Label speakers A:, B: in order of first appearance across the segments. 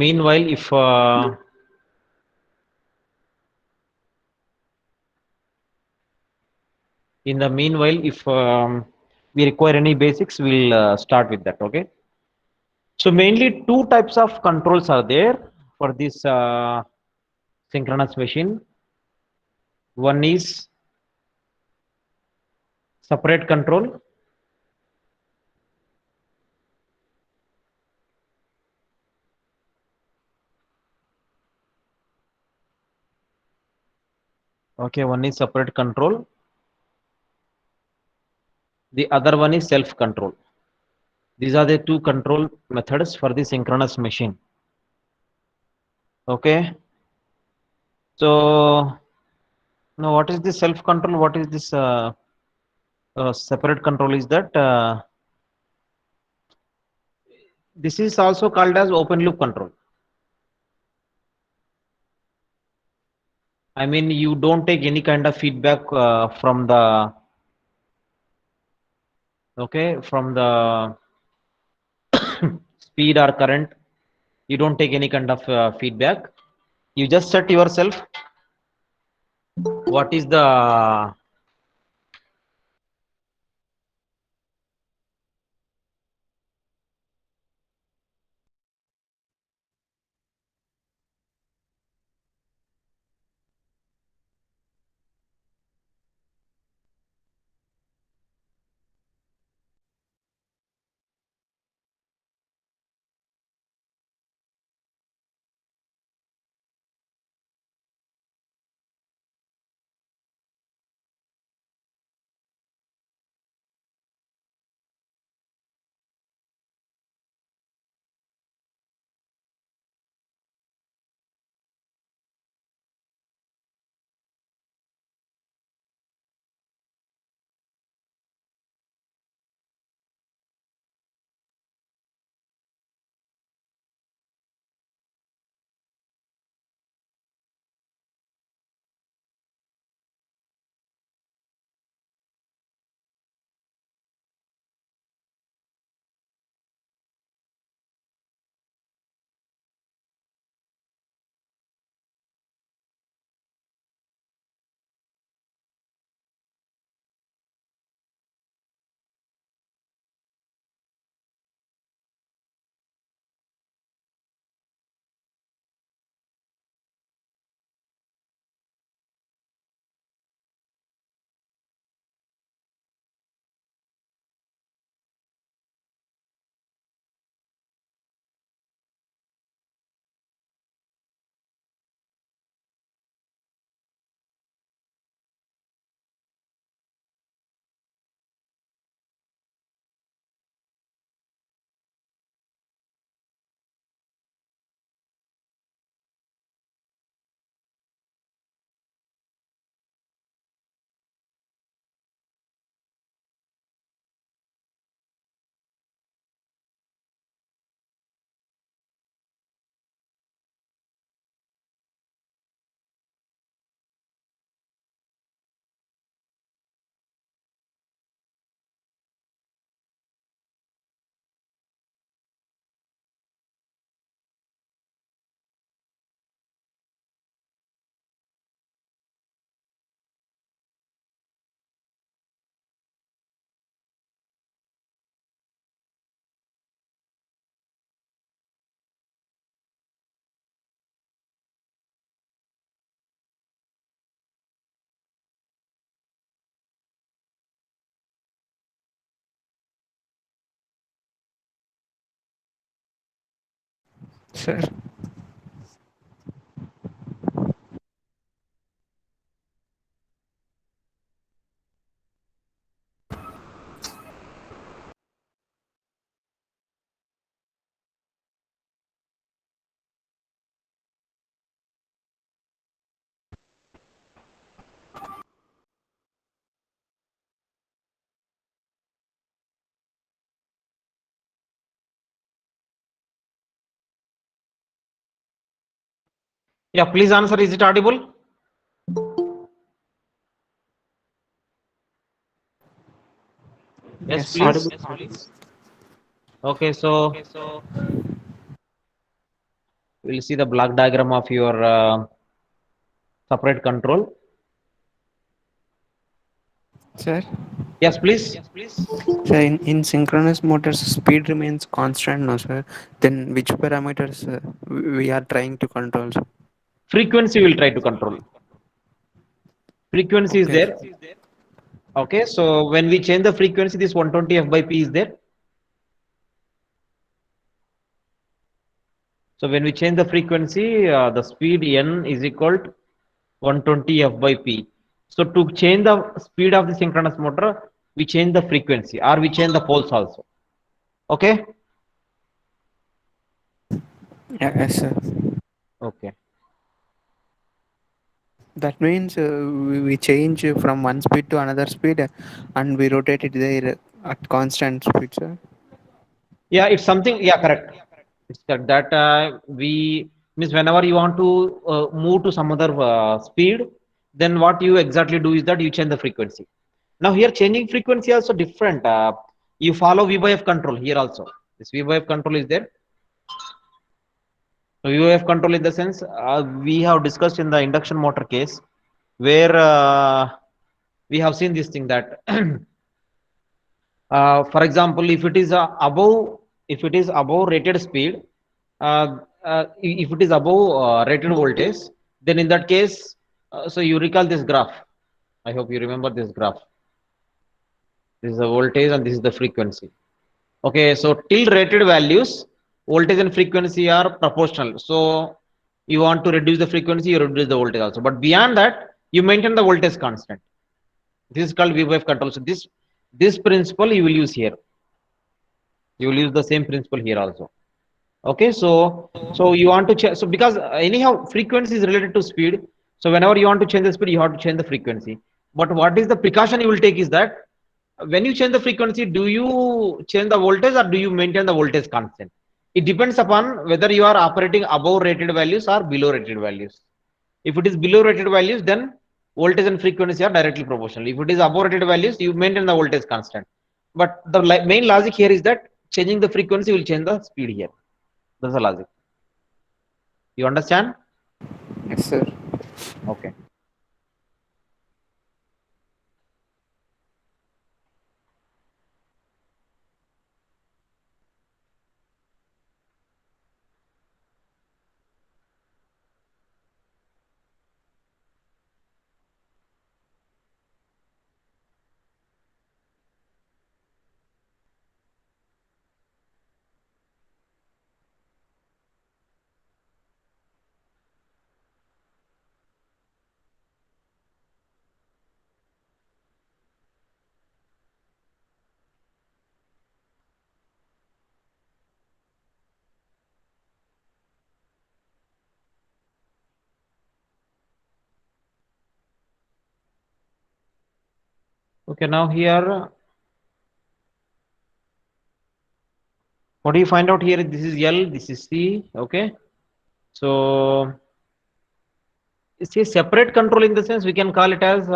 A: Meanwhile, if in the meanwhile, if we require any basics, we'll start with that. Okay. So mainly two types of controls are there for this synchronous machine. One is separate control. Okay, one is separate control. The other one is self control. These are the two control methods for the synchronous machine. Okay. So now what is the self control? What is this separate control? Is that this is also called as open loop control. I mean, you don't take any kind of feedback from the from the speed or current. You don't take any kind of feedback. You just set yourself what is the
B: Sir,
A: yeah, please answer, is it audible? Yes,
B: yes,
A: please.
B: audible.
A: Okay, so will see the block diagram of your separate control.
B: Sir,
A: Yes, please.
B: sir, in synchronous motors, speed remains constant, no, sir. Then which parameters we are trying to control, sir?
A: Frequency will try to control. Frequency is
B: Okay.
A: there. Okay, so when we change the frequency, this 120 f by p is there. So when we change the frequency, the speed n is equal to 120 f by p. So to change the speed of the synchronous motor, we change the frequency or we change the poles also. Okay.
B: Yes, sir.
A: Okay.
B: That means we change from one speed to another speed and we rotate it there at constant speed, sir.
A: Yeah, it's something. Yeah, correct. It's correct that we means whenever you want to move to some other speed, then what you exactly do is that you change the frequency. Now here changing frequency also different. You follow V by F control here also. This V by F control is there. So V by F control in the sense we have discussed in the induction motor case where we have seen this thing that for example, if it is above rated speed, if it is above rated voltage, then in that case, so you recall this graph. I hope you remember this graph. This is the voltage and this is the frequency. Okay, so till rated values, voltage and frequency are proportional. So you want to reduce the frequency, you reduce the voltage also. But beyond that, you maintain the voltage constant. This is called V-wave control. So this principle you will use here. You will use the same principle here also. Okay, so you want to change. So because anyhow frequency is related to speed. So whenever you want to change the speed, you have to change the frequency. But what is the precaution you will take is that when you change the frequency, do you change the voltage or do you maintain the voltage constant? It depends upon whether you are operating above rated values or below rated values. If it is below rated values, then voltage and frequency are directly proportional. If it is above rated values, you maintain the voltage constant. But the main logic here is that changing the frequency will change the speed here. That's the logic. You understand?
B: Yes, sir.
A: Okay. Okay. Now here, what do you find out here? This is L. This is C. Okay. So it's a separate control in the sense we can call it as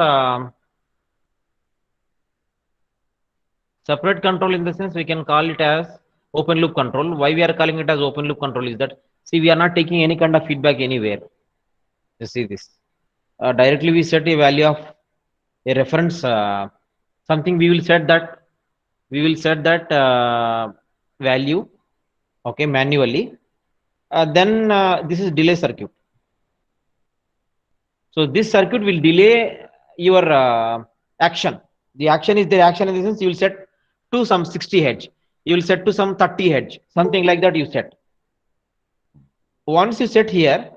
A: separate control in the sense we can call it as open loop control. Why we are calling it as open loop control is that see we are not taking any kind of feedback anywhere. You see this directly we set a value of a reference something we will set that value okay manually. Then this is delay circuit. So this circuit will delay your action. The action is the action in the sense you will set to some 60 Hz. You will set to some 30 Hz, something like that you set. Once you set here,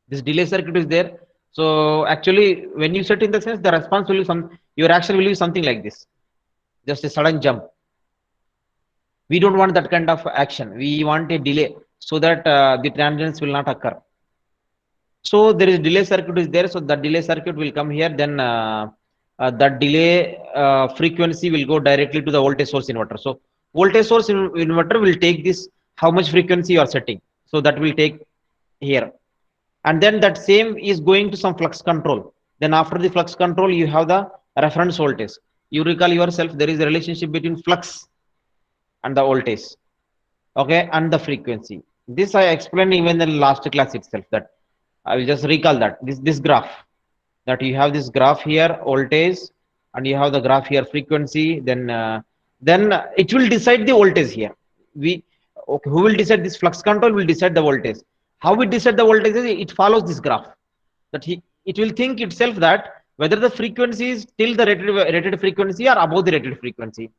A: this delay circuit is there. So actually, when you set in the sense, the response will be your action will be something like this, just a sudden jump. We don't want that kind of action. We want a delay so that the transients will not occur. So there is delay circuit is there. So the delay circuit will come here. Then that delay frequency will go directly to the voltage source inverter. So voltage source inverter will take this how much frequency you are setting. So that will take here, and then that same is going to some flux control. Then after the flux control, you have the reference voltage. You recall yourself there is a relationship between flux and the voltage, okay, and the frequency. This I explained even in the last class itself, that I will just recall that this graph, that you have this graph here voltage, and you have the graph here frequency, then it will decide the voltage here. We Okay, who will decide? This flux control will decide the voltage. How we decide the voltage is it follows this graph, that it will think itself that whether the frequency is till the rated frequency or above the rated frequency.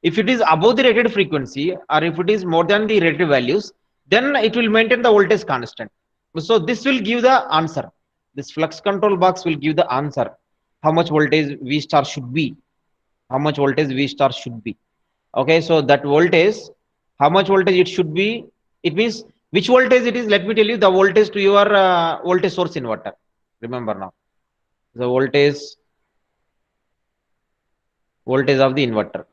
A: If it is above the rated frequency or if it is more than the rated values, then it will maintain the voltage constant. So this will give the answer. This flux control box will give the answer how much voltage V star should be. How much voltage V star should be. Okay, so that voltage, how much voltage it should be, it means which voltage it is. Let me tell you the voltage to your voltage source inverter. Remember now, the voltage of the inverter,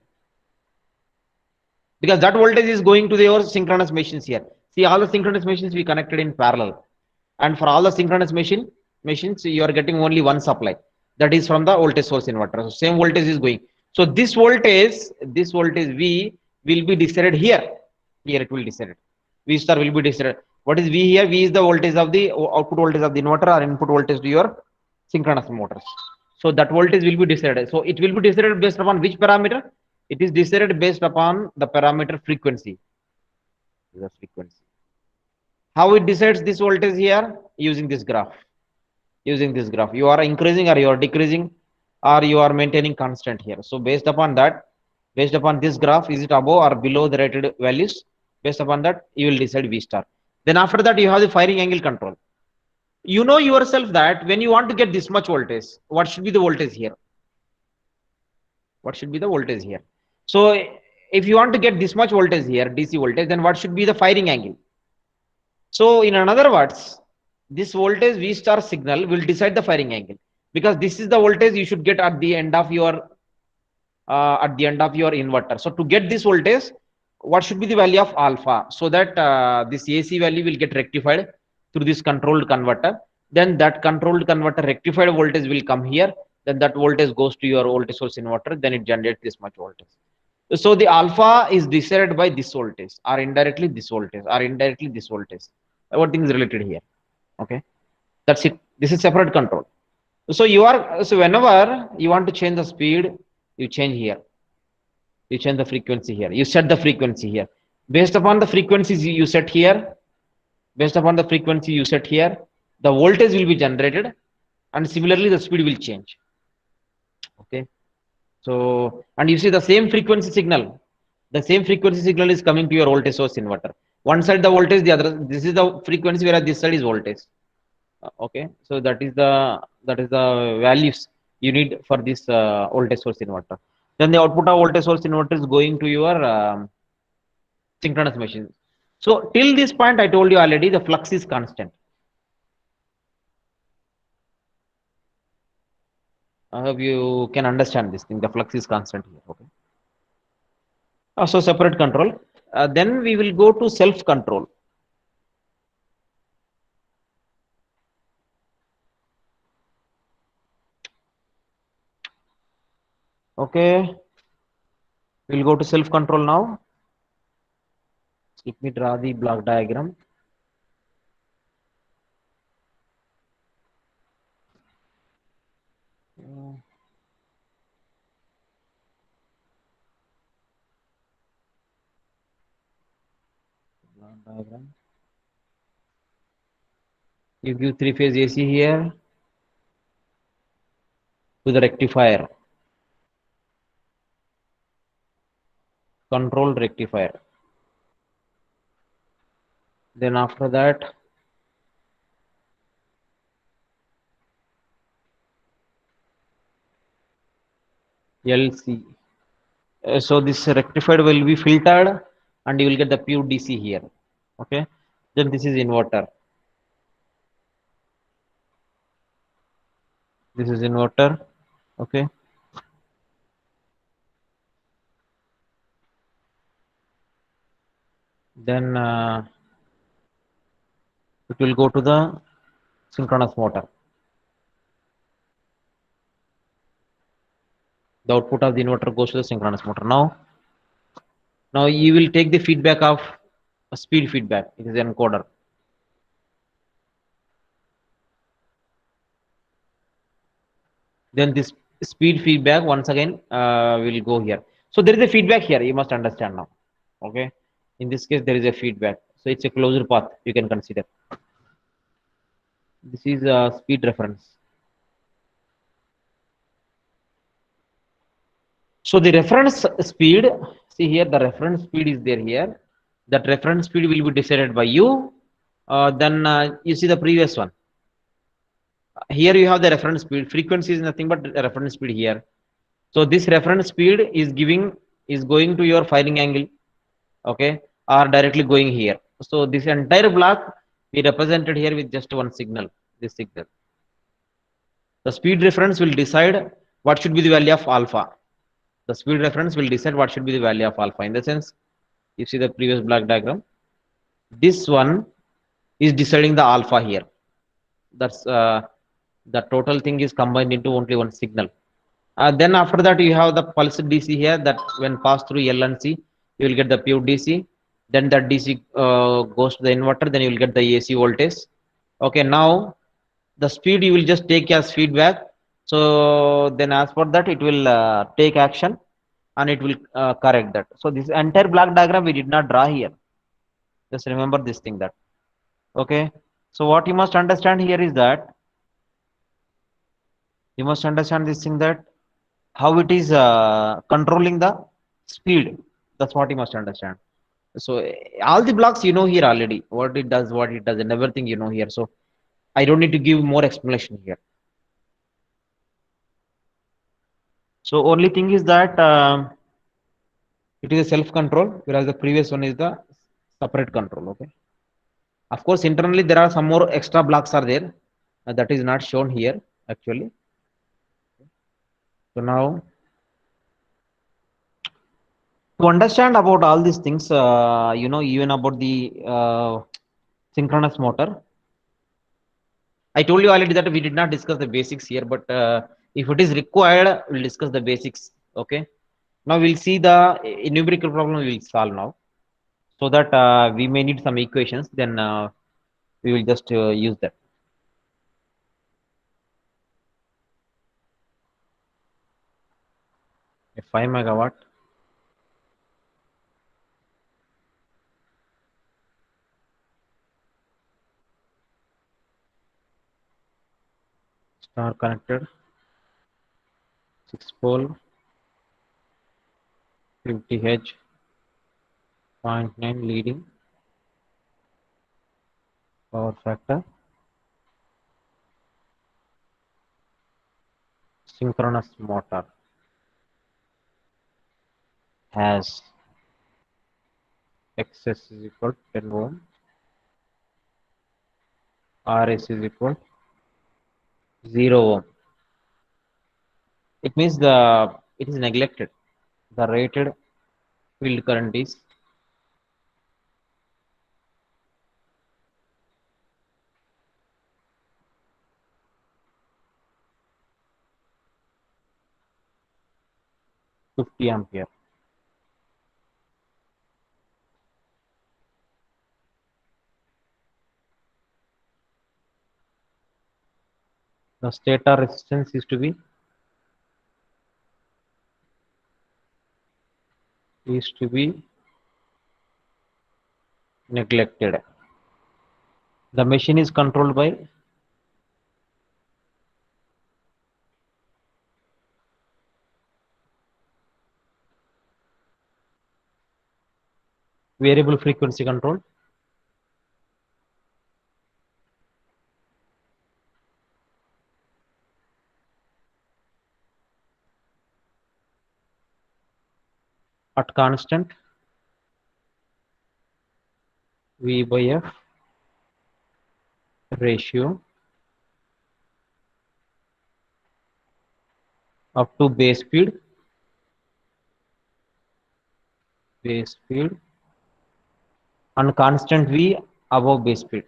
A: because that voltage is going to your synchronous machines here. See, all the synchronous machines we connected in parallel, and for all the synchronous machines you are getting only one supply, that is from the voltage source inverter. So same voltage is going. So this voltage V will be decided here. Here it will decide. V star will be decided. What is V here? V is the voltage of the output voltage of the inverter or input voltage to your synchronous motors. So that voltage will be decided. So it will be decided based upon which parameter? It is decided based upon the parameter frequency. The frequency. How it decides this voltage here? Using this graph. Using this graph. You are increasing or you are decreasing or you are maintaining constant here. So based upon that, based upon this graph, is it above or below the rated values? Based upon that, you will decide V star. Then after that, you have the firing angle control. You know yourself that when you want to get this much voltage, what should be the voltage here? What should be the voltage here? So if you want to get this much voltage here, DC voltage, then what should be the firing angle? So in another words, this voltage V star signal will decide the firing angle, because this is the voltage you should get at the end of your inverter. So to get this voltage, what should be the value of alpha, so that this AC value will get rectified through this controlled converter. Then that controlled converter rectified voltage will come here. Then that voltage goes to your voltage source inverter. Then it generates this much voltage. So the alpha is decided by this voltage, or indirectly this voltage, or indirectly this voltage. Everything is related here. Okay, that's it. This is separate control. So whenever you want to change the speed, you change here. You change the frequency here. You set the frequency here. Based upon the frequencies you set here, based upon the frequency you set here, the voltage will be generated, and similarly the speed will change. Okay. So, and you see the same frequency signal. The same frequency signal is coming to your voltage source inverter. One side the voltage, the other. This is the frequency, whereas this side is voltage. Okay, so that is the values you need for this voltage source inverter. Then the output of voltage source inverter is going to your synchronous machine. So till this point, I told you already, the flux is constant. I hope you can understand this thing. The flux is constant here. Okay. So separate control. Then we will go to self control. Okay. We'll go to self control now. Let me draw the block diagram. Block diagram. You give three phase AC here to the rectifier, control rectifier. Then after that, LC. So this rectified will be filtered, and you will get the pure DC here. Okay. Then this is inverter. This is inverter. Okay. Then it will go to the synchronous motor. The output of the inverter goes to the synchronous motor. Now you will take the feedback of a speed feedback. It is encoder. Then this speed feedback once again will go here. So there is a feedback here. You must understand now. Okay. In this case, there is a feedback. So it's a closed path. You can consider. This is a speed reference. So the reference speed, see here, the reference speed is there here. That reference speed will be decided by you. Then you see the previous one. Here you have the reference speed. Frequency is nothing but reference speed here. So this reference speed is going to your firing angle, okay, or directly going here. So this entire block we represented here with just one signal. This signal. The speed reference will decide what should be the value of alpha. The speed reference will decide what should be the value of alpha. In the sense, you see the previous block diagram. This one is deciding the alpha here. That's the total thing is combined into only one signal. Then after that you have the pulse DC here that when passed through L and C, you will get the pure DC. Then that DC goes to the inverter. Then you will get the AC voltage. Okay, now the speed you will just take as feedback. So then as for that, it will take action and it will correct that. So this entire block diagram we did not draw here. Just remember this thing that. Okay. So what you must understand here is that you must understand this thing that how it is controlling the speed. That's what you must understand. So all the blocks you know here already, what it does, and everything you know here. So I don't need to give more explanation here. So only thing is that it is a self control, whereas the previous one is the separate control. Okay. Of course, internally there are some more extra blocks are there that is not shown here actually. So now to understand about all these things, you know, even about the synchronous motor, I told you already that we did not discuss the basics here, but if it is required, we'll discuss the basics. Okay. Now we'll see the numerical problem we will solve now, so that we may need some equations. Then we will just use that. A 5 megawatt star connected 6 pole 50 H 0.9 leading power factor synchronous motor has XS is equal to 10 ohm, RS is equal to 0 ohm. It means it is neglected. The rated field current is 50 ampere. The stator resistance is to be neglected. The machine is controlled by variable frequency control. At constant V by F ratio up to base speed and constant V above base speed.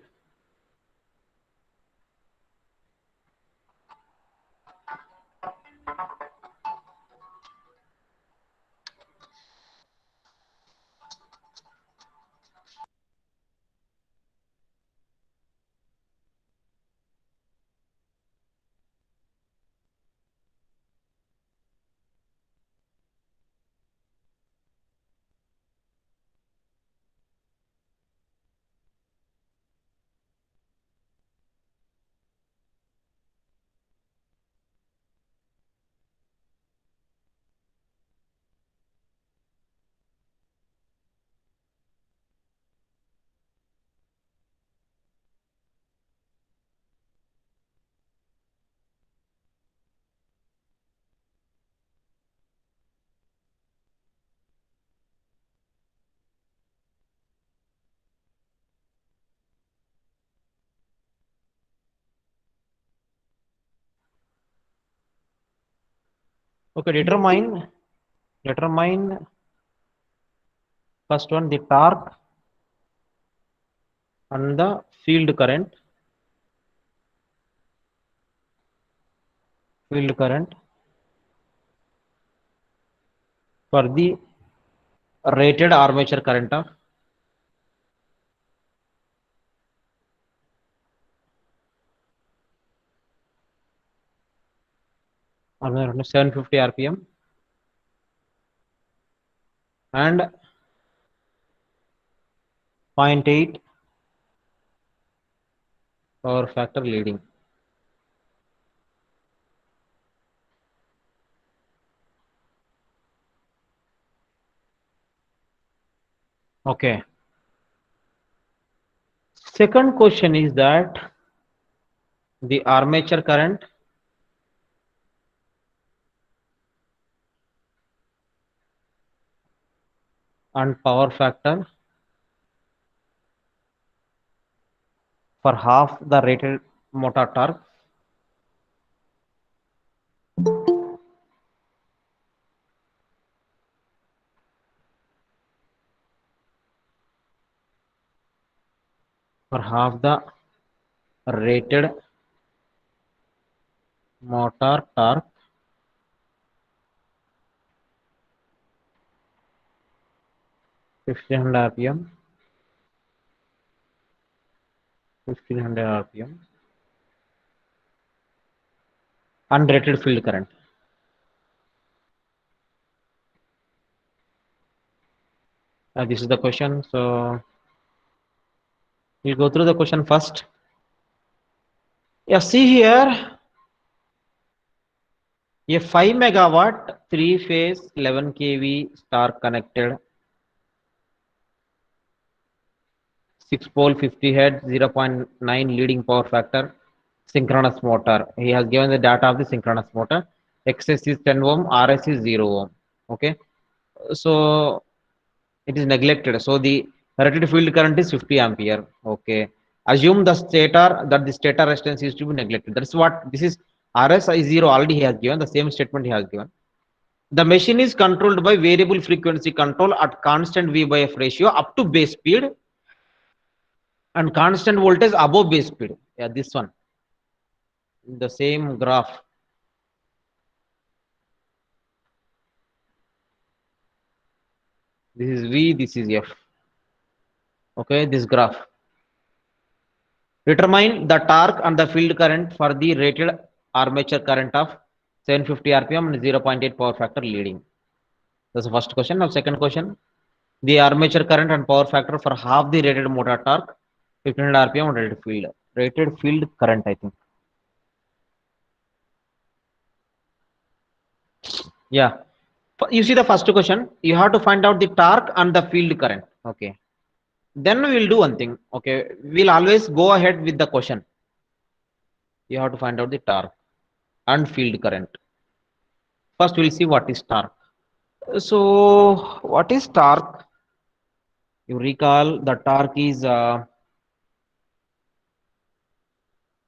A: Okay, determine first one, the torque and the field current for the rated armature current of 750 rpm and 0.8 power factor leading. Okay. Second question is that the armature current and power factor for half the rated motor torque for half the rated motor torque 1500 rpm unrated field current. This is the question. So we'll go through the question first. Yeah, see here a 5 megawatt 3 phase 11 kV star connected 6 pole 50 head 0.9 leading power factor synchronous motor. He has given the data of the synchronous motor. XS is 10 ohm, RS is 0 ohm. Okay. So it is neglected. So the rated field current is 50 ampere. Okay. Assume the stator resistance is to be neglected. That's what this is. RS is 0 already he has given. The same statement he has given. The machine is controlled by variable frequency control at constant V by F ratio up to base speed and constant voltage above base speed. Yeah, this one. The same graph. This is V, this is F. Okay, this graph. Determine the torque and the field current for the rated armature current of 750 rpm and 0.8 power factor leading. That's the first question. Now, second question. The armature current and power factor for half the rated motor torque, 1500 rpm and rated field. Rated field current, I think. Yeah. You see the first question. You have to find out the torque and the field current. Okay. Then we will do one thing. Okay. We'll always go ahead with the question. You have to find out the torque and field current. First, we'll see what is torque. So, what is torque? You recall the torque is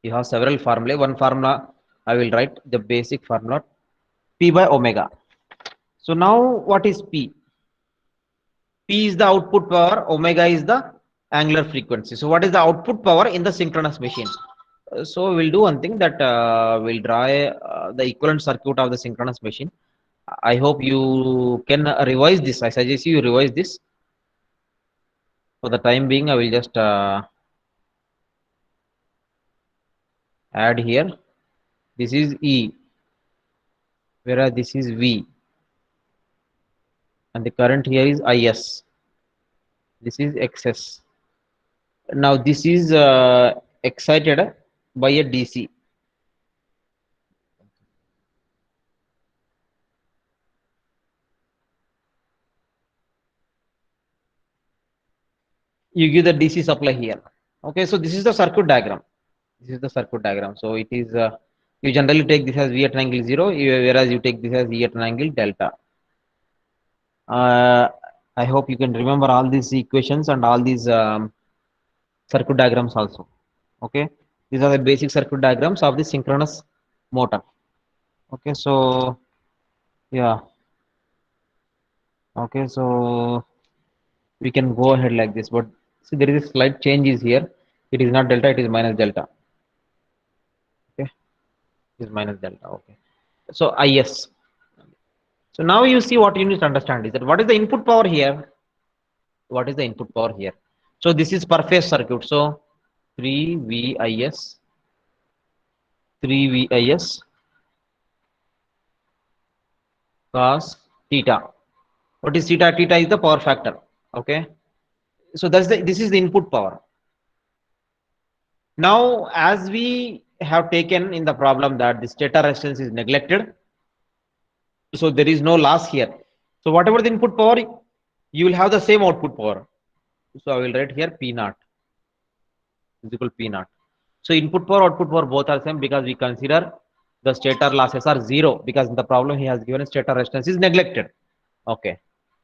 A: you have several formulae. One formula I will write the basic formula P by omega. So now what is P? P is the output power, omega is the angular frequency. So what is the output power in the synchronous machine? So we'll do one thing that we'll draw the equivalent circuit of the synchronous machine. I hope you can revise this. I suggest you revise this. For the time being, I will just add here. This is E, whereas this is V. And the current here is IS. This is XS. Now this is excited by a DC. You give the DC supply here. Okay, so this is the circuit diagram. This is the circuit diagram. So it is you generally take this as V at an angle 0, whereas you take this as V at an angle delta. I hope you can remember all these equations and all these circuit diagrams also. Okay, these are the basic circuit diagrams of the synchronous motor. Okay, so Yeah. Okay, so we can go ahead like this, but see there is a slight change is here. It is not delta, it is minus delta. Okay, it is minus delta. Okay, so is. So now you see what you need to understand is that what is the input power here? What is the input power here? So this is per phase circuit. So 3 VIS, 3 VIS cos theta. What is theta? Theta is the power factor. Okay. So that's the this is the input power. Now, as we have taken in the problem that the stator resistance is neglected, so there is no loss here. So whatever the input power, you will have the same output power. So I will write here P naught is equal to P naught. So input power, output power both are same because we consider the stator losses are zero because in the problem he has given stator resistance is neglected. Okay.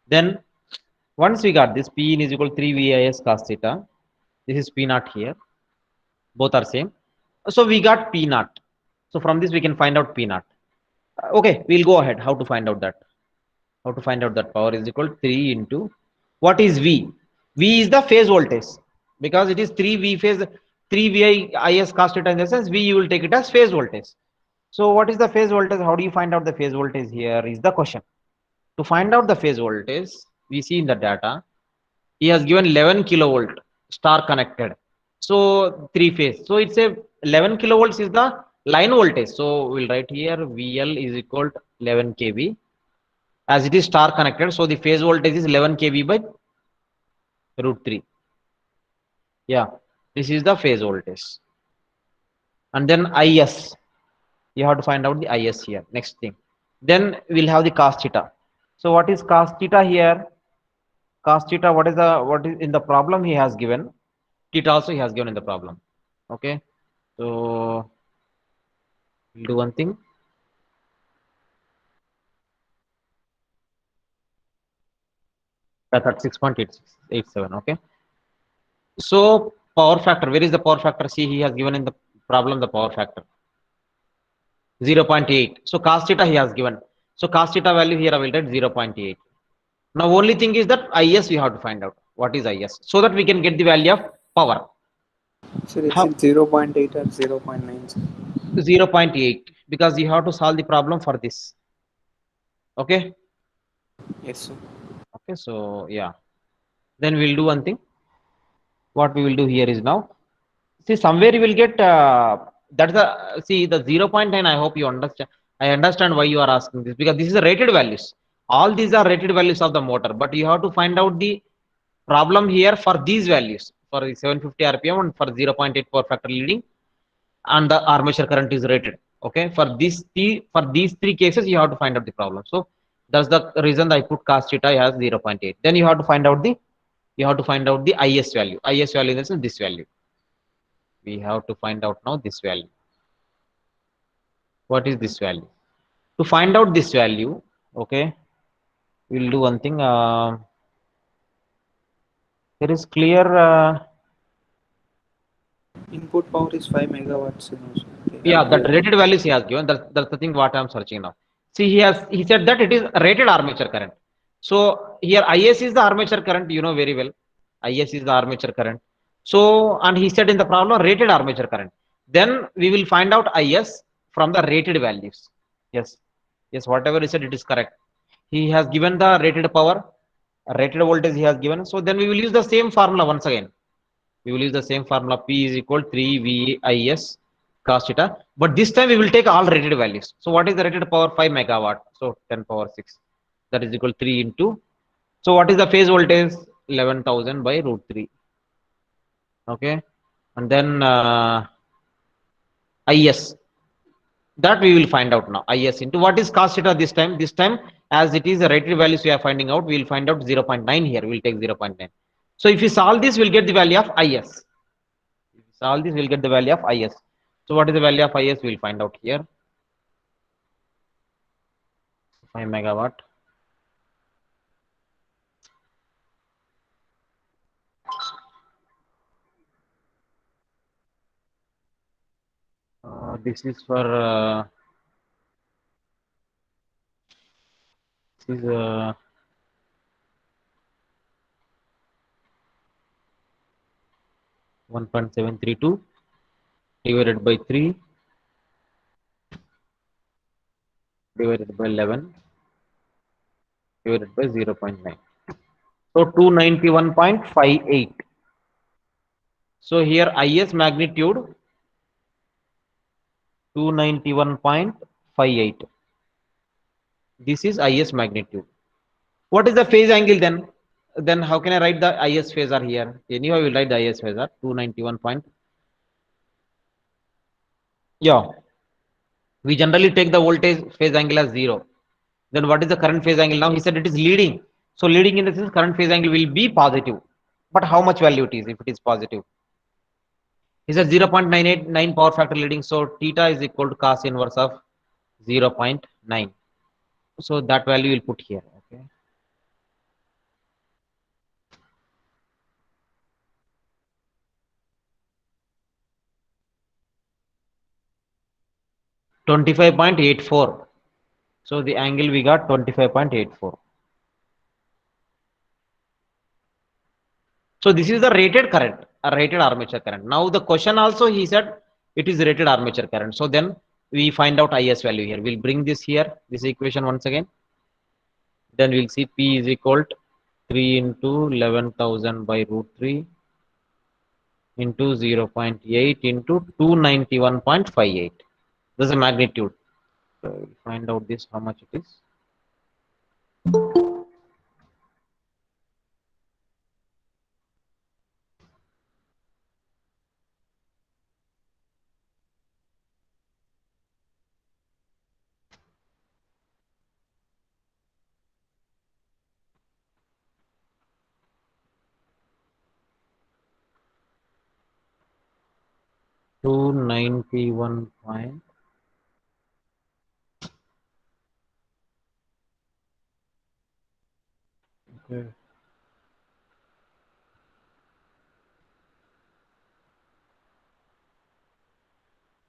A: Then once we got this P in is equal to 3 VIS cos theta, this is P naught here. Both are same. So we got P naught. So from this we can find out P naught. Okay, we'll go ahead. How to find out that? How to find out that power is equal to 3 into what is V? V is the phase voltage because it is 3 V phase 3 VI IS cos theta in the sense V you will take it as phase voltage. So what is the phase voltage? How do you find out the phase voltage here is the question. To find out the phase voltage, we see in the data, he has given 11 kilovolt star connected. So three phase. So it's a 11 kilovolts is the line voltage. So we'll write here VL is equal to 11 kV as it is star connected. So the phase voltage is 11 kV by root 3. Yeah, this is the phase voltage. And then IS, you have to find out the IS here. Next thing. Then we'll have the cos theta. So what is cos theta here? Cos theta, what is in the problem he has given? Theta also he has given in the problem. Okay. So we'll do one thing. That's at 6.887. Okay. So power factor, where is the power factor? See, he has given in the problem the power factor 0.8. So cos theta he has given. So cos theta value here I will write 0.8. Now only thing is that IS we have to find out what is IS so that we can get the value of power.
B: Sir, is
A: How
B: it 0.8 or 0.9, sir?
A: 0.8 because you have to solve the problem for this. Okay.
B: Yes, sir.
A: Okay. So yeah, then we'll do one thing. What we will do here is now see somewhere you will get that's the see the 0.9. I hope you understand. I understand why you are asking this because this is the rated values. All these are rated values of the motor, but you have to find out the problem here for these values for the 750 rpm and for 0.8 power factor leading and the armature current is rated. Okay, for these three cases you have to find out the problem. So that's the reason I put cos theta as 0.8. Then you have to find out the is value. Is value is this value. We have to find out now this value. What is this value? To find out this value, okay, we'll do one thing. There is clear.
B: Input power is 5 megawatts, you know, sir. They
A: Yeah,
B: have
A: that
B: given.
A: rated values he has given. That's the thing what I'm searching now. See, he said that it is rated armature current. So here IS is the armature current. You know very well. IS is the armature current. So and he said in the problem rated armature current. Then we will find out IS from the rated values. Yes, yes, whatever he said it is correct. He has given the rated power, rated voltage he has given. So then we will use the same formula once again. We will use the same formula P is equal 3 VIS cos theta. But this time we will take all rated values. So what is the rated power? 5 megawatt. So 10 power 6. That is equal 3 into. So what is the phase voltage? 11,000 by root 3. Okay. And then IS. That we will find out now. IS into what is cos theta this time? This time, as it is the rated values we are finding out, we will find out 0.9 here. We will take 0.9. So if we solve this, we'll get the value of IS. If we solve this, we'll get the value of IS. So what is the value of IS? We'll find out here. 5 megawatt. This is for This is 1.732 divided by 3 divided by 11 divided by 0.9. So 291.58. So here IS magnitude 291.58. This is IS magnitude. What is the phase angle then? Then how can I write the IS phasor here? Anyhow, I will write the IS phasor 291 point. Yeah, we generally take the voltage phase angle as 0. Then what is the current phase angle? Now he said it is leading. So leading in the sense current phase angle will be positive. But how much value it is if it is positive? He said 0.989 power factor leading. So theta is equal to cos inverse of 0.9. So that value will put here. Okay. 25.84. So the angle we got 25.84. So this is the rated current, a rated armature current. Now the question also he said it is rated armature current. So then we find out IS value here. We'll bring this here, this equation once again. Then we'll see P is equal to 3 into 11,000 by root 3 into 0.8 into 291.58. This is a magnitude. So we'll find out this how much it is. 291 point. Okay.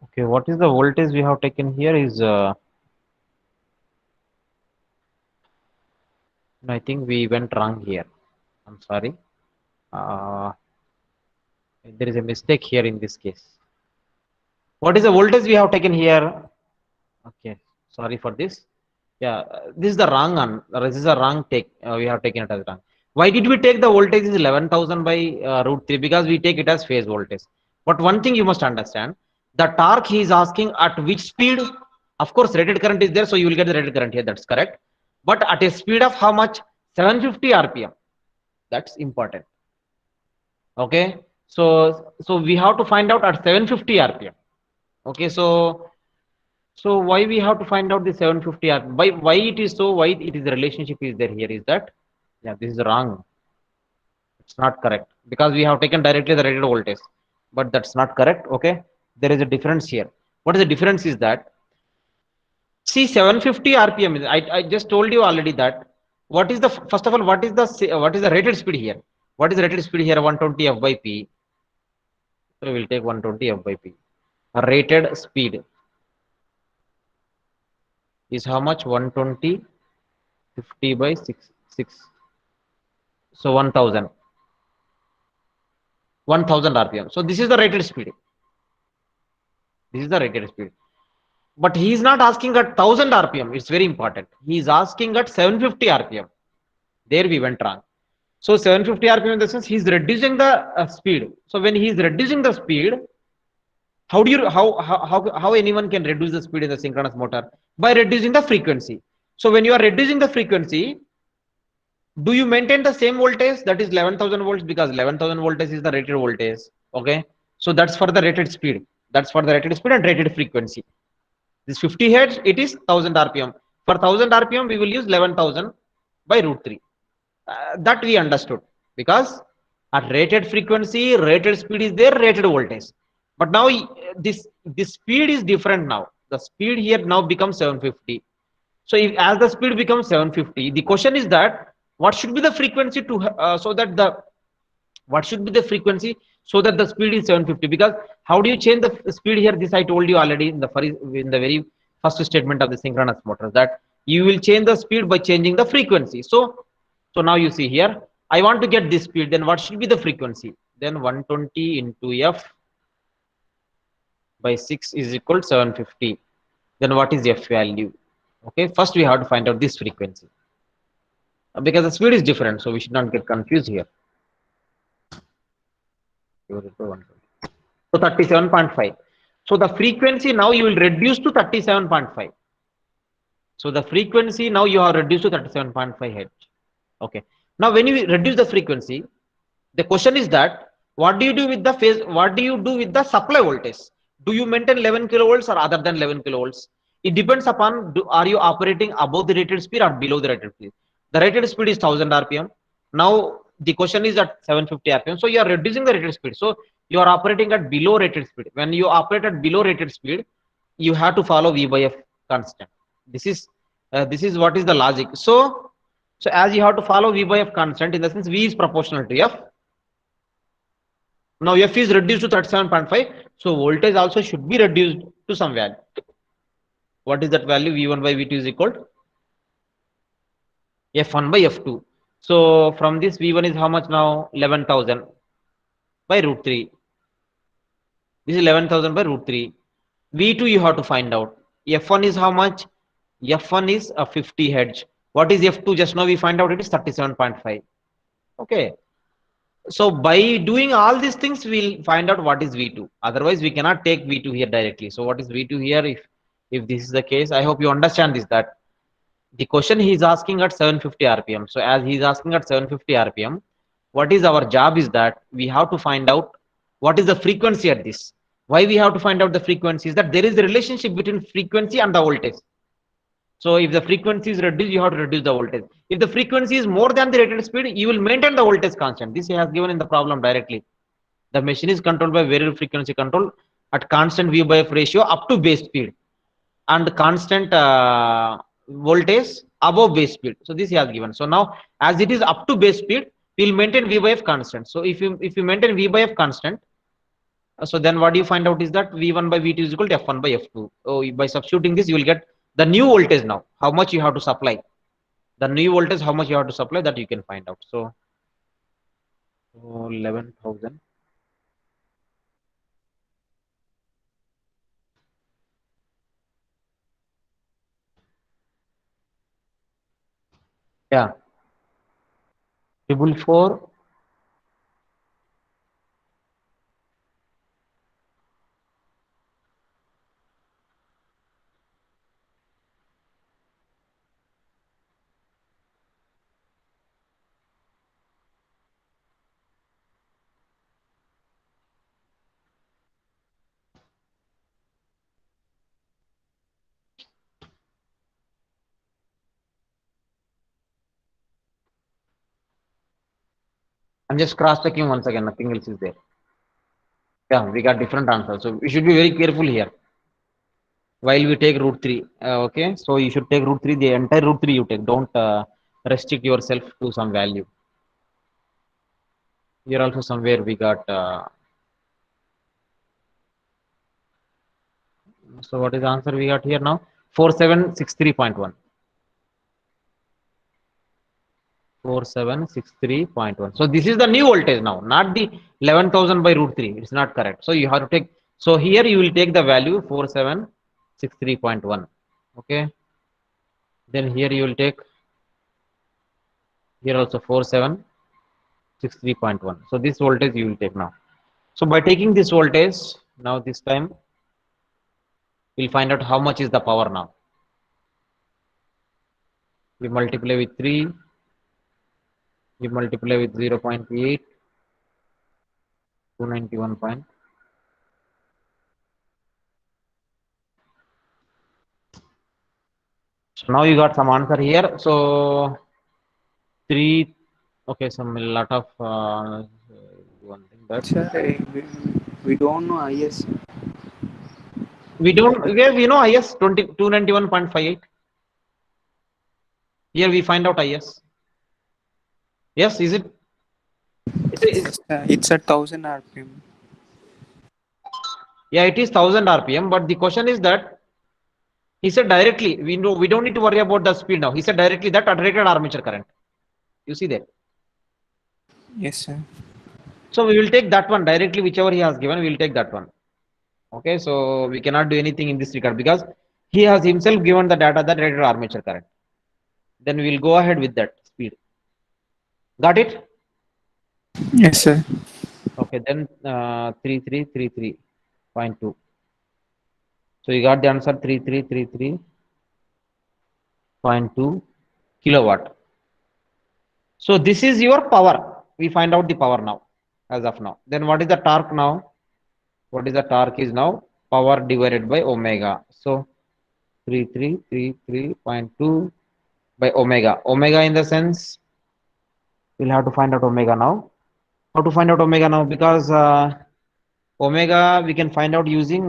A: Okay, what is the voltage we have taken here is I think we went wrong here. I'm sorry. There is a mistake here in this case. What is the voltage we have taken here? Okay, sorry for this. Yeah, this is the wrong one. This is a wrong take. We have taken it as wrong. Why did we take the voltage is 11,000 by root 3? Because we take it as phase voltage. But one thing you must understand, the torque he is asking at which speed? Of course, rated current is there, so you will get the rated current here. That's correct. But at a speed of how much? 750 RPM. That's important. Okay. So we have to find out at 750 RPM. Okay. So why we have to find out the 750 RPM? Why it is so? Why it is the relationship is there here? Is that yeah? This is wrong. It's not correct because we have taken directly the rated voltage, but that's not correct. Okay. There is a difference here. What is the difference is that see 750 RPM. I just told you already that what is the first of all what is the rated speed here? What is the rated speed here? 120 F by P. So we'll take 120 F by P. A rated speed is how much? 120 50 by 6. So 1000 RPM. So this is the rated speed. This is the rated speed. But he is not asking at 1000 RPM. It's very important. He is asking at 750 RPM. There we went wrong. So 750 RPM in the sense he is reducing the speed. So when he is reducing the speed, how do you how anyone can reduce the speed in the synchronous motor? By reducing the frequency. So when you are reducing the frequency, do you maintain the same voltage that is 11,000 volts because 11,000 voltage is the rated voltage? Okay, so that's for the rated speed. That's for the rated speed and rated frequency. This 50 hertz it is 1000 rpm. For 1000 rpm we will use 11,000 by root 3. That we understood because at rated frequency rated speed is there, rated voltage. But now this speed is different. Now the speed here now becomes 750. So if as the speed becomes 750, the question is that what should be the frequency to so that the what should be the frequency so that the speed is 750? Because how do you change the speed here? This I told you already in the very first statement of the synchronous motor, that You will change the speed by changing the frequency. So now you see here, I want to get this speed, then what should be the frequency? Then 120 into f by 6 is equal to 750. Then what is f value? Okay, first we have to find out this frequency. Because the speed is different, so we should not get confused here. So 37.5. So the frequency now you will reduce to 37.5. So the frequency now you have reduced to 37.5 hertz. Okay. Now when you reduce the frequency, the question is that what do you do with the phase? What do you do with the supply voltage? Do you maintain 11 kilovolts or other than 11 kilovolts? It depends upon are you operating above the rated speed or below the rated speed. The rated speed is 1000 rpm. Now the question is at 750 rpm. So you are reducing the rated speed. So you are operating at below rated speed. When you operate at below rated speed, you have to follow V by F constant. This is what is the logic. So as you have to follow V by F constant, in the sense V is proportional to F. Now F is reduced to 37.5, so voltage also should be reduced to some value. What is that value? V1 by V2 is equal to F1 by F2. So from this V1 is how much now? 11,000 by root 3. This is 11,000 by root 3. V2 you have to find out. F1 is how much? F1 is a 50 hertz. What is F2? Just now we find out it is 37.5. Okay. So by doing all these things, we'll find out what is V2. Otherwise, we cannot take V2 here directly. So what is V2 here? If this is the case, I hope you understand this, that the question he is asking at 750 rpm. So as he is asking at 750 rpm, what is our job is that we have to find out what is the frequency at this. Why we have to find out the frequency is that there is a relationship between frequency and the voltage. So if the frequency is reduced, you have to reduce the voltage. If the frequency is more than the rated speed, you will maintain the voltage constant. This he has given in the problem directly. The machine is controlled by variable frequency control at constant V by F ratio up to base speed and constant voltage above base speed. So this he has given. So now as it is up to base speed, we will maintain V by F constant. So if you maintain V by F constant, so then what you find out is that V1 by V2 is equal to F1 by F2. So by substituting this, you will get the new voltage now. How much you have to supply? The new voltage, how much you have to supply, that you can find out. So 11,000. Yeah. 444. I'm just cross-checking once again. Nothing else is there. Yeah, we got different answers. So we should be very careful here while we take root 3. Okay, so you should take root 3, the entire root 3 you take. Don't restrict yourself to some value. Here also somewhere we got. So what is the answer we got here now? 4763.1. 4763.1. So this is the new voltage now, not the 11,000 by root 3. It's not correct. So you have to take. So here you will take the value 4763.1. Okay. Then here you will take. Here also 4763.1. So this voltage you will take now. So by taking this voltage, now this time we'll find out how much is the power now. We multiply with 3. We multiply with 0.8. 291 point. So now you got some answer here. So 3. Okay, some lot of one thing that
B: Sir, we don't know IS.
A: we don't. We know IS 291.58. Here we find out IS. Yes, is it?
B: It's at 1000 RPM.
A: Yeah, it is 1000 rpm. But the question is that He said directly, we know we don't need to worry about the speed now. He said directly that at rated armature current. You see there.
B: Yes, sir.
A: So we will take that one directly, whichever he has given, we will take that one. Okay, so we cannot do anything in this regard because he has himself given the data that rated armature current. Then we will go ahead with that speed. Got it?
B: Yes, sir.
A: Okay, then 3333.2. So you got the answer 3333.2 kilowatt. So this is your power. We find out the power now, as of now. Then what is the torque now? What is the torque is now? Power divided by omega. So 3333.2 by omega. Omega in the sense, we'll have to find out omega now. How to find out omega now? Because omega we can find out using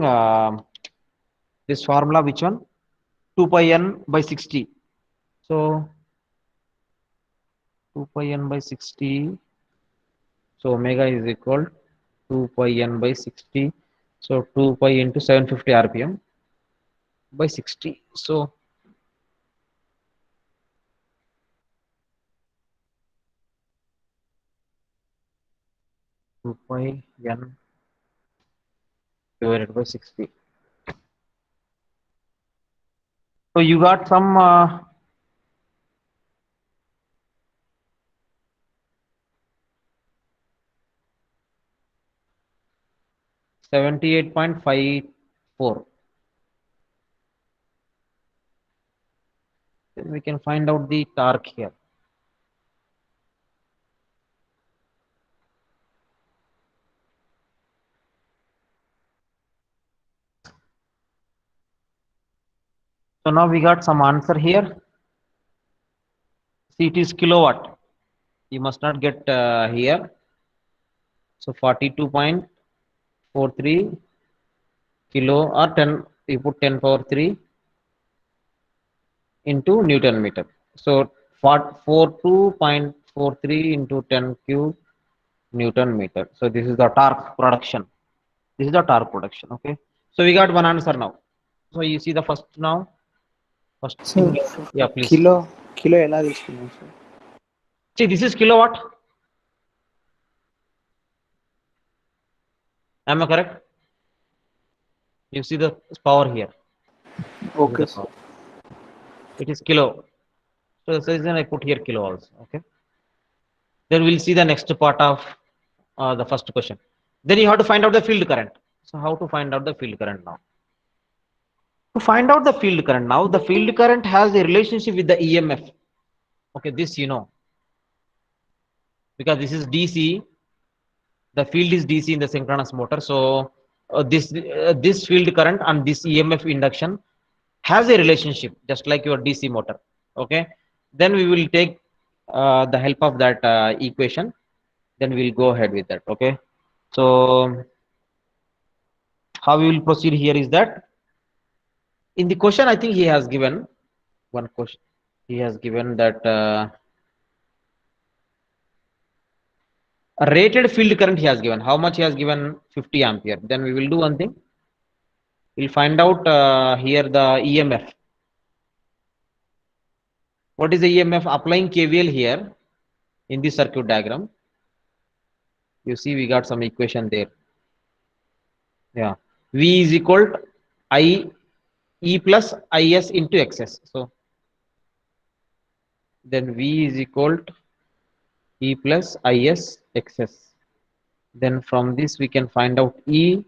A: this formula, which one? 2 pi n by 60. So 2 pi n by 60. So omega is equal 2 pi n by 60. So 2 pi into 750 rpm by 60. So 2 pi n divided by 60. So you got some 78.54. Then we can find out the torque here. So now we got some answer here. See, it is kilowatt. You must not get here. So 42.43 kilo or 10, you put 10 power 3 into Newton meter. So 42.43 into 10 cube Newton meter. So this is the torque production. This is the torque production. Okay. So we got one answer now. So you see the first now. First
B: Sir,
A: thing, yeah, please.
B: Kilo ఎలా తీసుకున్నాం sir?
A: See, this is kilowatt. Am I correct? You see the power here.
B: Okay sir.
A: It is kilo. So that's the reason I put here kilo also. Okay. Then we'll see the next part of the first question. Then you have to find out the field current. So how to find out the field current now? To find out the field current now, the field current has a relationship with the EMF. Okay, this you know. Because this is DC, the field is DC in the synchronous motor. So this field current and this EMF induction has a relationship, just like your DC motor. Okay, then we will take the help of that equation. Then we'll go ahead with that. Okay, so how we will proceed here is that in the question, I think he has given one question. He has given that a rated field current he has given. How much he has given? 50 ampere. Then we will do one thing. We'll find out here the EMF. What is the EMF? Applying KVL here in this circuit diagram. You see we got some equation there. Yeah. V is equal to I E plus IS into XS. So then V is equal to E plus IS XS. Then from this we can find out E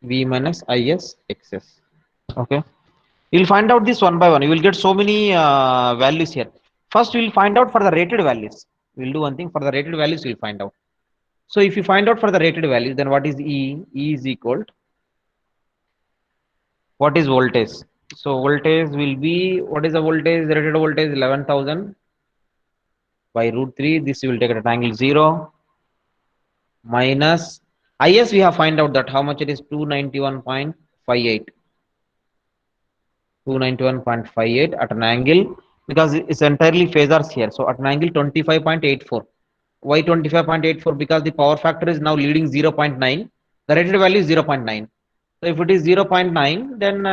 A: V minus IS XS. Okay. You'll find out this one by one. You will get so many values here. First, we'll find out for the rated values. We'll do one thing for the rated values. We'll find out. So if you find out for the rated values, then what is E? E is equal to what is voltage? So voltage will be, what is the voltage? The rated voltage 11,000 by root 3. This you will take at an angle 0 minus IS. We have find out that how much it is 291.58. 291.58 at an angle, because it's entirely phasors here. So at an angle 25.84. Why 25.84? Because the power factor is now leading 0.9. The rated value is 0.9. So if it is 0.9, then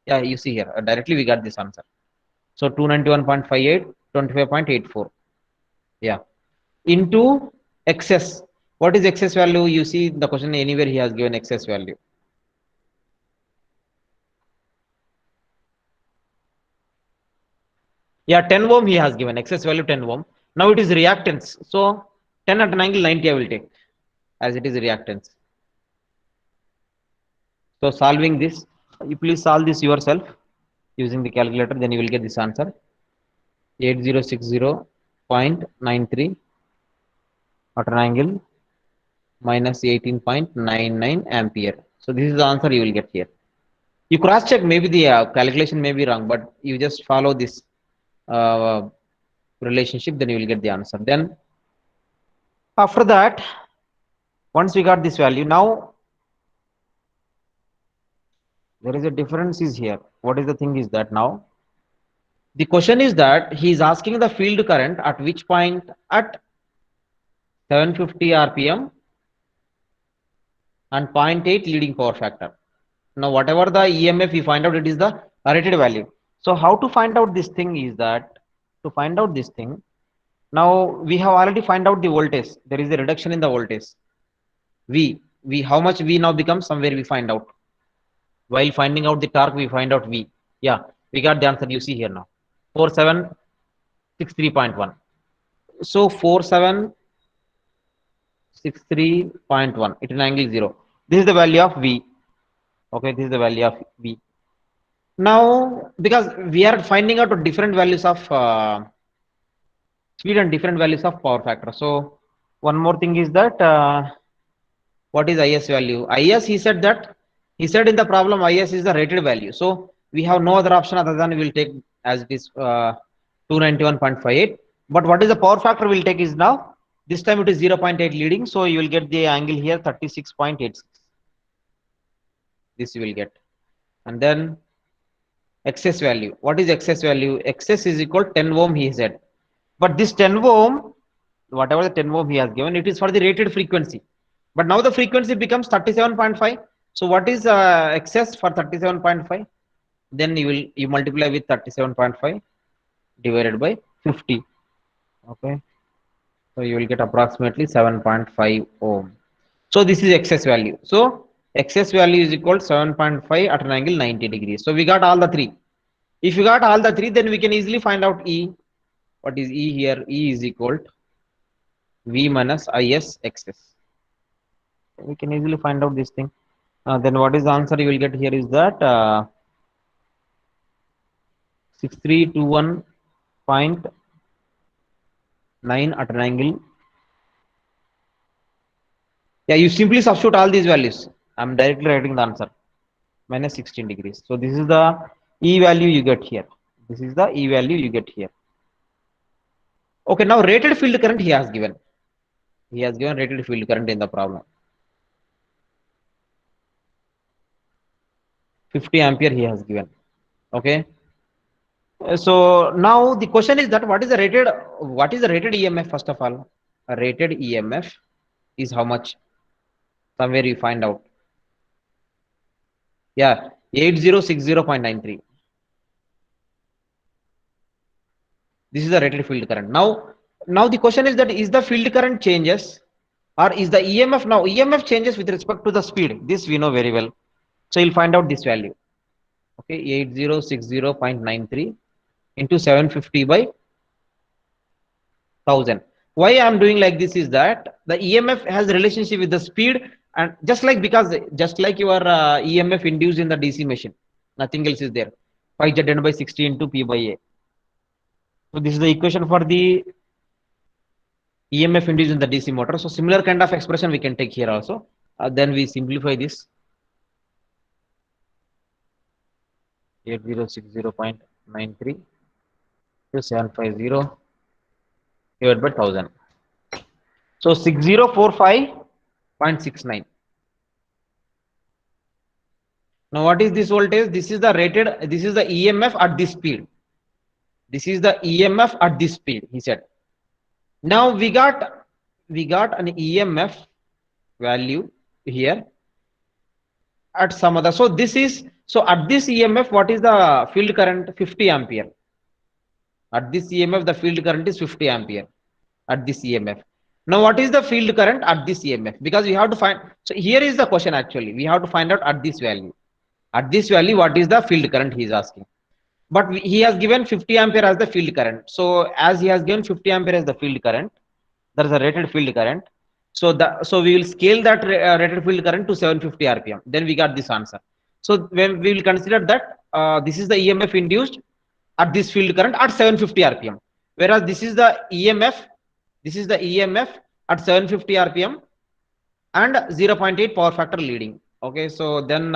A: Yeah, you see here, directly we got this answer. So 291.58, 25.84. Yeah. Into excess. What is excess value? You see the question anywhere he has given excess value. Yeah, 10 ohm he has given excess value 10 ohm. Now it is reactance. So 10 at an angle 90 I will take as it is reactance. So solving this, you please solve this yourself using the calculator, then you will get this answer. 8060.93 at an angle minus 18.99 ampere. So this is the answer you will get here. You cross check, maybe the calculation may be wrong, but you just follow this uh, relationship, then you will get the answer. Then after that, once we got this value, now there is a difference is here. What is the thing is that now the question is that he is asking the field current at which point at 750 rpm and zero point 0.8 leading power factor. Now whatever the EMF we find out, it is the rated value. So how to find out this thing is that, to find out this thing, now we have already find out the voltage. There is a reduction in the voltage. V how much V now becomes, somewhere we find out. While finding out the torque, we find out V. Yeah, we got the answer. You see here now, 4763.1. So 4763.1. It is an angle 0. This is the value of V. Okay, this is the value of V. Now, because we are finding out different values of speed and different values of power factor. So one more thing is that what is IS value? IS, he said that, he said in the problem IS is the rated value. So we have no other option other than we will take as it is 291.58. But what is the power factor we'll take is now, this time it is 0.8 leading. So you will get the angle here 36.86. This you will get. And then excess value. What is excess value? Excess is equal 10 ohm, he said. But this 10 ohm, whatever the 10 ohm he has given, it is for the rated frequency. But now the frequency becomes 37.5. So what is excess for 37.5? Then you multiply with 37.5 divided by 50. Okay. So you will get approximately 7.5 ohm. So this is excess value. So excess value is equal to 7.5 at an angle 90 degrees. So we got all the three. If you got all the three, then we can easily find out E. What is E here? E is equal to V minus IS excess. We can easily find out this thing. Then what is the answer you will get here is that 6321.9 at an angle. Yeah, you simply substitute all these values. I'm directly writing the answer. Minus 16 degrees. So this is the E value you get here. This is the E value you get here. Okay, now rated field current he has given. He has given rated field current in the problem. 50 ampere he has given. Okay. So now the question is that what is the rated EMF first of all? A rated EMF is how much? Somewhere you find out. Yeah, 8060.93. This is the rated field current. Now the question is that is the field current changes or is the EMF, now EMF changes with respect to the speed. This we know very well. So you'll find out this value. Okay, 8060.93 into 750 by 1000. Why I am doing like this is that the EMF has a relationship with the speed, and just like, because just like your EMF induced in the DC machine, nothing else is there. 5Z by 60 into P by A. So this is the equation for the EMF induced in the DC motor. So similar kind of expression we can take here also. Then we simplify this. 8060.93 to 750 divided by 1000. So 6045.69. Now what is this voltage? This is the rated, this is the EMF at this speed. This is the EMF at this speed, he said. Now we got an EMF value here at some other. So this is So at this EMF, what is the field current? 50 ampere. At this EMF, the field current is 50 ampere at this EMF. Now, what is the field current at this EMF? Because we have to find, so here is the question actually. We have to find out at this value. At this value, what is the field current he is asking. But he has given 50 ampere as the field current. So as he has given 50 ampere as the field current, there is a rated field current. So we will scale that rated field current to 750 rpm. Then we got this answer. So when we will consider that this is the EMF induced at this field current at 750 rpm, whereas this is the EMF at 750 rpm and 0.8 power factor leading. Okay, so then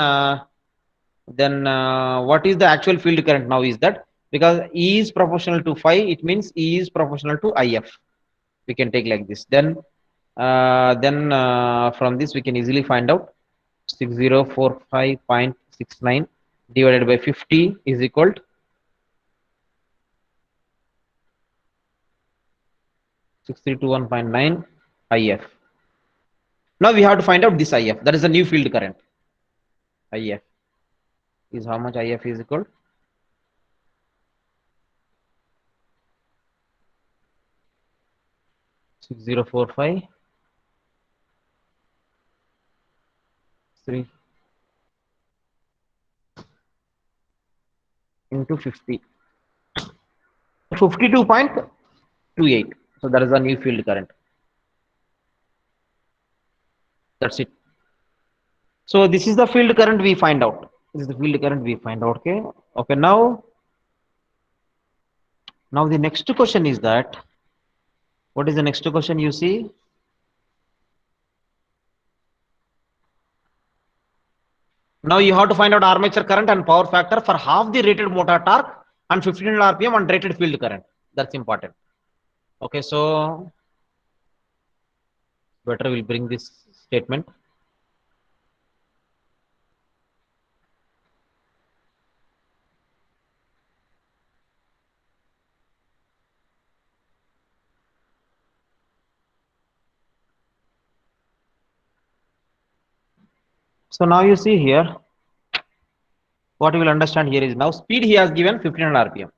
A: what is the actual field current now is that, because E is proportional to phi, it means E is proportional to IF. We can take like this. Then from this we can easily find out 6045.69 divided by 50 is equal to 6321.9 IF. Now we have to find out this IF. That is the new field current. IF is how much? IF is equal 6045 3 into 50. 52.28. So that is the new field current. That's it. So this is the field current we find out. This is the field current we find out. Okay. Okay. Now the next question is that, what is the next question you see? Now you have to find out armature current and power factor for half the rated motor torque and 1500 rpm and rated field current. That's important. Okay, so better we'll bring this statement. So now you see here, what you will understand here is, now speed he has given 1500 rpm.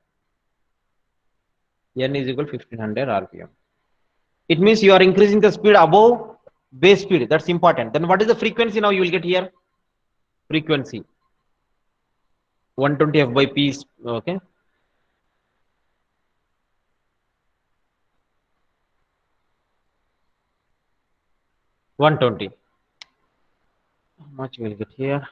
A: N is equal to 1500 rpm. It means you are increasing the speed above base speed. That's important. Then what is the frequency now you will get here? Frequency 120 f by p is okay. One 20. How much will get here?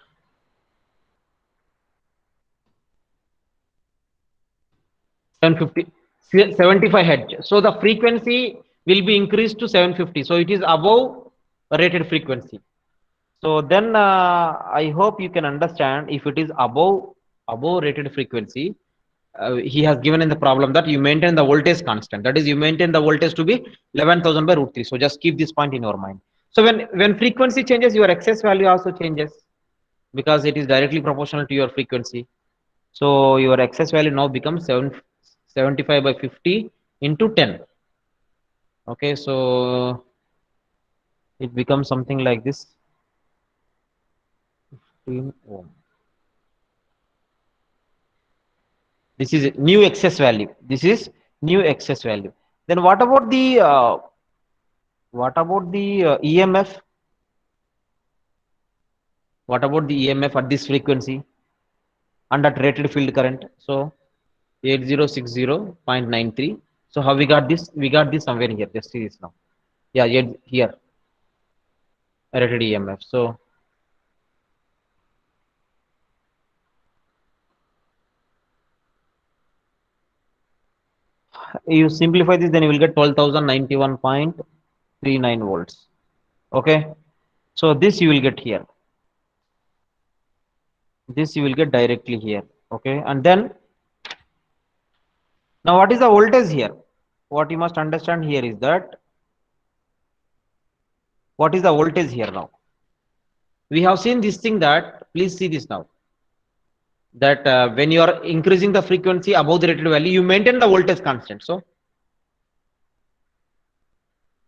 A: 750, 75 hertz. So the frequency will be increased to 750. So it is above rated frequency. So then I hope you can understand, if it is above rated frequency, he has given in the problem that you maintain the voltage constant. That is, you maintain the voltage to be 11,000 by root 3. So just keep this point in your mind. So when frequency changes, your excess value also changes, because it is directly proportional to your frequency. So your excess value now becomes 75 by 50 into 10. Okay, so it becomes something like this, 15 ohm. This is new excess value. This is new excess value. Then what about the EMF? What about the EMF at this frequency and at rated field current? So 8060.93. So how we got this? We got this somewhere here. Just see this now. Yeah, here rated EMF. So you simplify this, then you will get 12,091.39 volts. Okay, so this you will get here. This you will get directly here. Okay, and then now what is the voltage here? What you must understand here is that, what is the voltage here now? We have seen this thing that, please see this now, that when you are increasing the frequency above the rated value, you maintain the voltage constant. So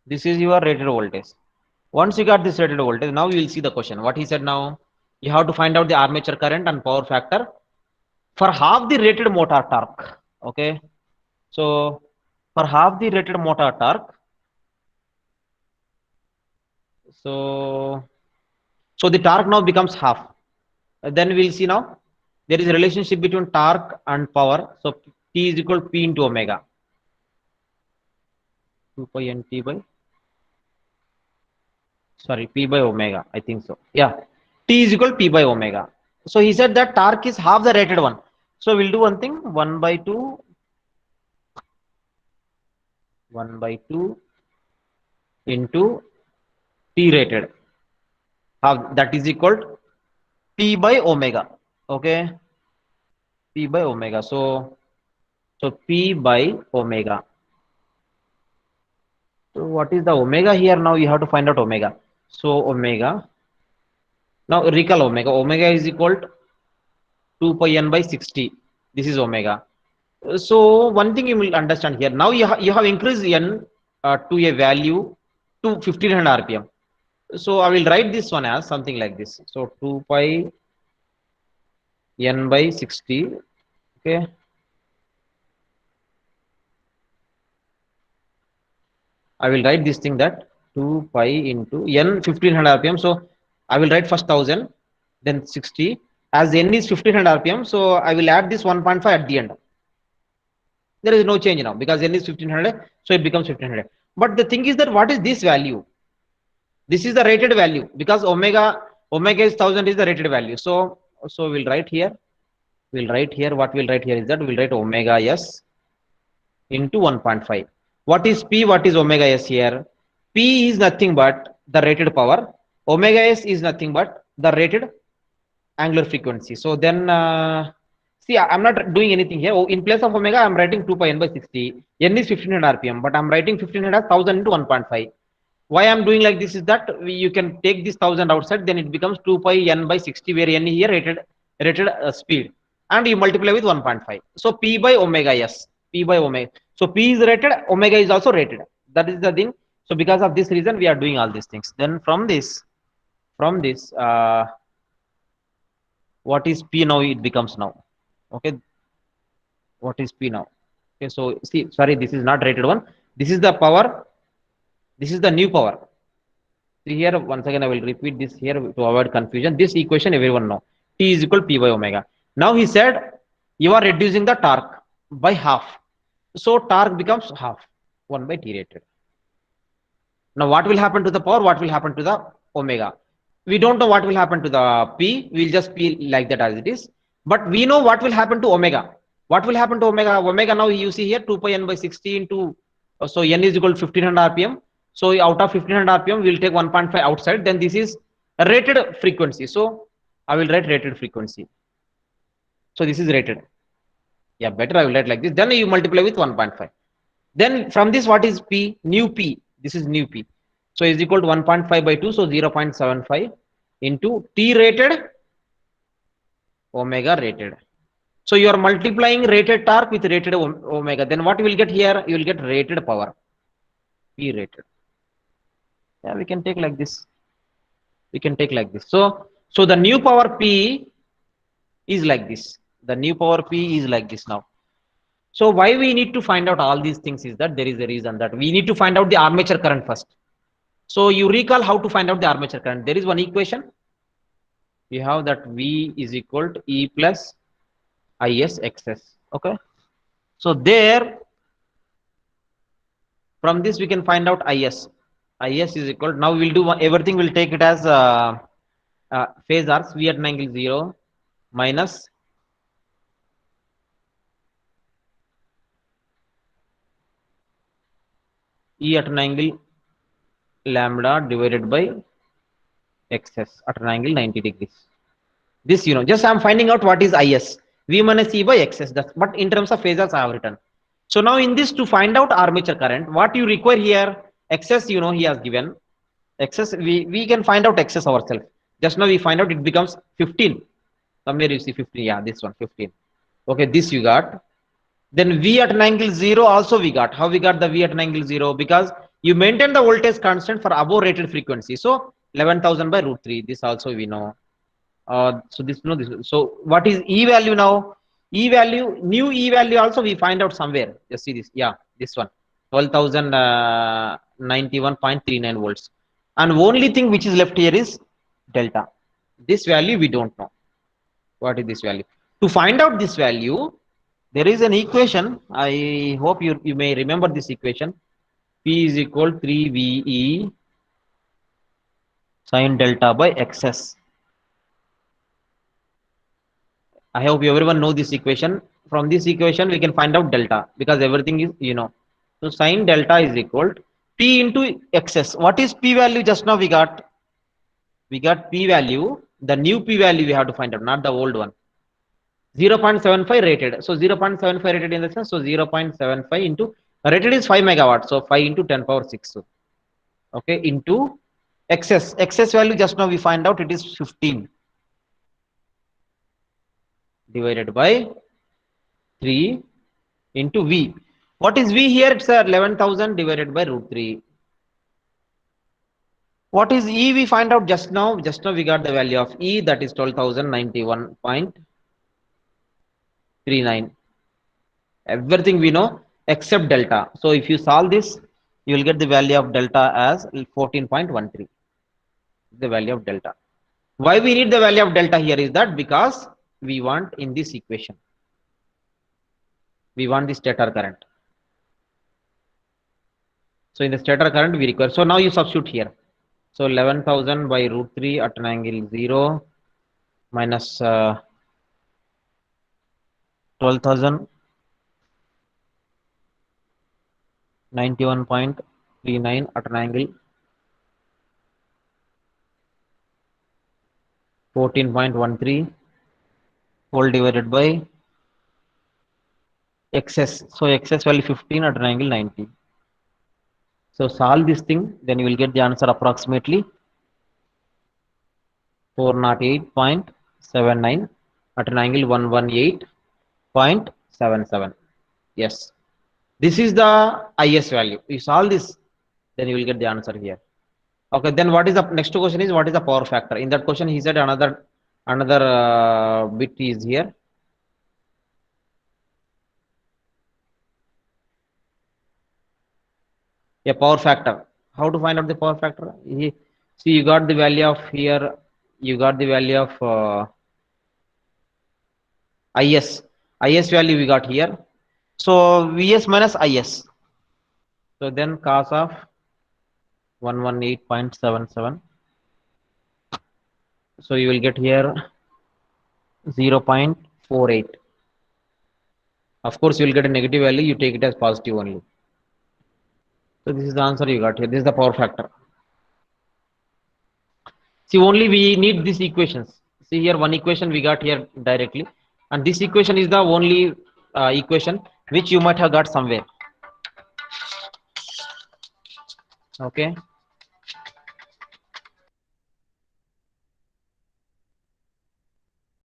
A: this is your rated voltage. Once you got this rated voltage, now you will see the question. What he said now, You have to find out the armature current and power factor for half the rated motor torque. Okay. So for half the rated motor torque, so the torque now becomes half. Then we'll see now there is a relationship between torque and power. So T is equal to P into omega. 2 pi N T by, sorry, P by omega. I think so. Yeah. T is equal to P by omega. So he said that torque is half the rated one. So we'll do one thing, 1 by 2 into T rated. Half, that is equal to P by omega. Okay. P by omega. So P by omega. So what is the omega here? Now you have to find out omega. So omega. Now recall omega. Omega is equal to 2 pi n by 60. This is omega. So one thing you will understand here. Now you have increased n to a value to 1500 rpm. So I will write this one as something like this. So 2 pi n by 60. Okay. I will write this thing that 2 pi into n 1500 rpm. So I will write first 1000, then 60. As n is 1500 rpm, so I will add this 1.5 at the end. There is no change now because n is 1500, so it becomes 1500. But the thing is that what is this value? This is the rated value because omega is 1000 is the rated value. So we'll write here. What we'll write here is that we'll write omega s into 1.5. What is P? What is omega s here? P is nothing but the rated power. Omega s is nothing but the rated angular frequency. So then, see, I'm not doing anything here. In place of omega, I'm writing 2 pi n by 60. N is 1500 rpm, but I'm writing 1500 as 1000 into 1.5. Why I'm doing like this is that you can take this 1000 outside, then it becomes 2 pi n by 60, where n here rated speed, and you multiply with 1.5. So P by omega s. P by omega. So P is rated, omega is also rated. That is the thing. So because of this reason, we are doing all these things. Then from this, what is P now? It becomes now. Okay. What is P now? Okay. So see, sorry, this is not rated one. This is the power. This is the new power. See here, once again, I will repeat this here to avoid confusion. This equation everyone know. T is equal to P by omega. Now he said you are reducing the torque by half. So torque becomes half, 1 by T rated. Now what will happen to the power? What will happen to the omega? We don't know what will happen to the P. We'll just P like that as it is. But we know what will happen to omega. What will happen to omega? Omega now you see here 2 pi n by 60 into, so n is equal to 1500 rpm. So out of 1500 rpm, we'll take 1.5 outside. Then this is a rated frequency. So I will write rated frequency. So this is rated. Yeah, better I will write like this. Then you multiply with 1.5. Then from this, what is P? New P. This is new P. So is equal to 1.5 by 2. So 0.75 into T rated, omega rated. So you are multiplying rated torque with rated omega. Then what you will get here? You will get rated power. P rated. Yeah, we can take like this. So the new power P is like this. The new power P is like this now. So why we need to find out all these things is that there is a reason that we need to find out the armature current first. So you recall how to find out the armature current. There is one equation. We have that V is equal to E plus IS XS. Okay. So there, from this we can find out IS. IS is equal. Now we'll do everything. We'll take it as phasors. V at an angle 0 minus E at an angle lambda divided by XS at an angle 90 degrees. This, just I'm finding out what is IS. V minus E by XS. That's, but in terms of phasors, I have written. So now in this, to find out armature current, what you require here, XS, he has given. XS, we can find out XS ourselves. Just now we find out it becomes 15. Somewhere you see 15. Yeah, this one, 15. Okay, this you got. Then V at an angle 0 also we got. How we got the V at an angle 0? Because you maintain the voltage constant for above rated frequency. So 11,000 by root 3. This also we know. So this no this. So what is E value now? E value, new E value also we find out somewhere. Just see this. Yeah, this one. 12,091.39 volts. And only thing which is left here is delta. This value we don't know. What is this value? To find out this value, there is an equation. I hope you may remember this equation. P is equal 3VE sine delta by XS. I hope everyone know this equation. From this equation, we can find out delta because everything is, So sine delta is equal to P into XS. What is P value just now we got? We got P value. The new P value we have to find out, not the old one. 0.75 rated. So 0.75 rated in the sense, so 0.75 into, rated is 5 megawatts. So 5 into 10 power 6. Okay, into XS. XS value just now we find out it is 15 divided by 3 into V. What is V here? It's 11,000 divided by root 3. What is E we find out just now? Just now we got the value of E, that is 12,091.39. Everything we know except delta. So if you solve this, you will get the value of delta as 14.13. The value of delta. Why we need the value of delta here is that because we want in this equation, we want the stator current. So in the stator current we require. So now you substitute here. So 11,000 by root 3 at an angle 0 minus 12,091.39 at an angle 14.13 whole divided by XS. So XS value 15 at an angle 90. So solve this thing, then you will get the answer approximately 408.79 at an angle 118.77. Yes, this is the IS value. You solve this, then you will get the answer here. Okay, then what is the next question is what is the power factor? In that question, he said another bit is here. A power factor. How to find out the power factor? See, you got the value of here. You got the value of IS. IS value we got here. So VS minus IS. So then cos of 118.77. So you will get here 0.48. Of course, you will get a negative value. You take it as positive only. So this is the answer you got here. This is the power factor. See, only we need these equations. See here, one equation we got here directly, and this equation is the only equation which you might have got somewhere. Okay.